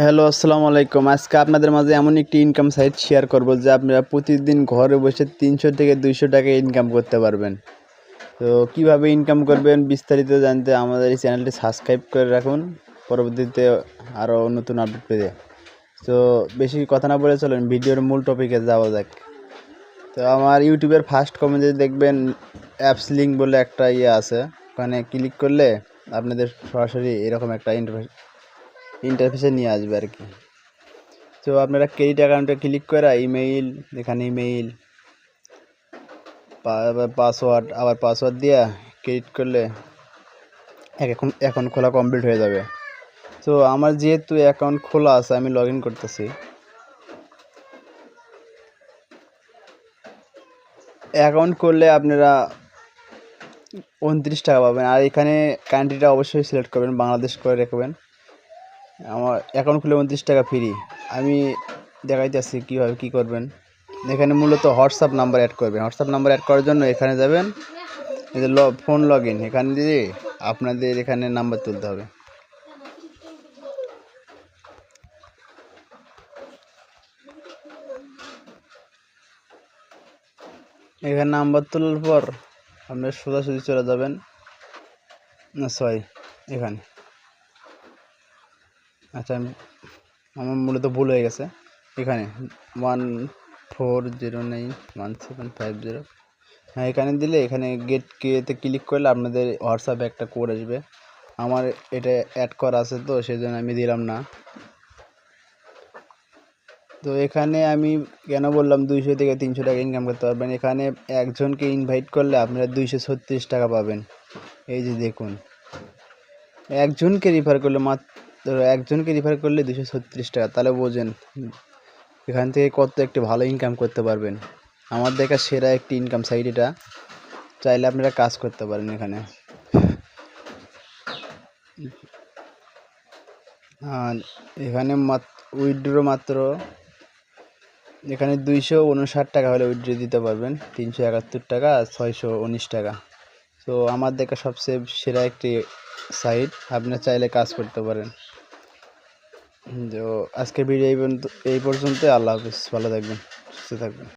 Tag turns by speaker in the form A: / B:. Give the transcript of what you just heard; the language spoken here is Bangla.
A: হ্যালো, আসসালামু আলাইকুম। আজকে আপনাদের মাঝে এমন একটি ইনকাম সাইট শেয়ার করব যে আপনারা প্রতিদিন ঘরে বসে ৩০০ থেকে ২০০ টাকা ইনকাম করতে পারবেন। তো কিভাবে ইনকাম করবেন বিস্তারিত জানতে আমাদের এই চ্যানেলটি সাবস্ক্রাইব করে রাখুন পরবর্তীতে আরও নতুন আপডেট পেতে। তো বেশি কথা না বলে চলেন ভিডিওর মূল টপিকে যাওয়া যাক। তো আমার ইউটিউবের ফার্স্ট কমেন্টে দেখবেন অ্যাপস লিঙ্ক বলে একটা আছে, ওখানে ক্লিক করলে আপনাদের সরাসরি এরকম একটা ইন্টারফেসে নিয়ে আসবে আর কি। তো আপনারা ক্রেডিট অ্যাকাউন্টে ক্লিক করে এখানে ইমেইল পাসওয়ার্ড আবার পাসওয়ার্ড দিয়ে ক্রেডিট করলে অ্যাকাউন্ট খোলা কমপ্লিট হয়ে যাবে। তো আমার যেহেতু অ্যাকাউন্ট খোলা আছে আমি লগ ইন করতেছি। অ্যাকাউন্ট করলে আপনারা 29 টাকা পাবেন, আর এখানে কান্ট্রিটা অবশ্যই সিলেক্ট করবেন, বাংলাদেশ করে রাখবেন। আমার অ্যাকাউন্ট খুলে 29 টাকা ফ্রি। আমি দেখাইতেছি কীভাবে কী করবেন। এখানে মূলত হোয়াটসঅ্যাপ নাম্বার অ্যাড করবেন। হোয়াটসঅ্যাপ নাম্বার অ্যাড করার জন্য এখানে যাবেন, এই যে ফোন লগ ইন, এখানে দিয়ে আপনাদের এখানে নাম্বার তুলতে হবে। এখানে নাম্বার তোলার পর আপনার সোজাসুজি চলে যাবেন, না সরি এখানে, আচ্ছা আমার মূলত ভুল হয়ে গেছে। এখানে 14091750, হ্যাঁ এখানে দিলে এখানে গেট কেতে ক্লিক করলে আপনাদের হোয়াটসঅ্যাপে একটা কোড আসবে। আমার এটা অ্যাড করা আছে তো সেই জন্য আমি দিলাম না। তো এখানে আমি কেন বললাম 200 থেকে 300 টাকা ইনকাম করতে পারবেন। এখানে একজনকে ইনভাইট করলে আপনারা 236 টাকা পাবেন। এই যে দেখুন, একজনকে রিফার করলে 236 টাকা, তাহলে বোঝেন এখান থেকে কত একটি ভালো ইনকাম করতে পারবেন। আমার দেখা সেরা একটি ইনকাম সাইট এটা, চাইলে আপনারা কাজ করতে পারেন এখানে। আর এখানে উইথড্র মাত্র এখানে 259 টাকা হলে উইথড্র দিতে পারবেন, 371 টাকা আর 619 টাকা। তো আমার দেখা সবচেয়ে সেরা একটি সাইট, আপনারা চাইলে কাজ করতে পারেন। তো আজকের ভিডিও এই পর্যন্ত। আল্লাহ হাফিজ, ভালো থাকবেন, সুস্থ থাকবেন।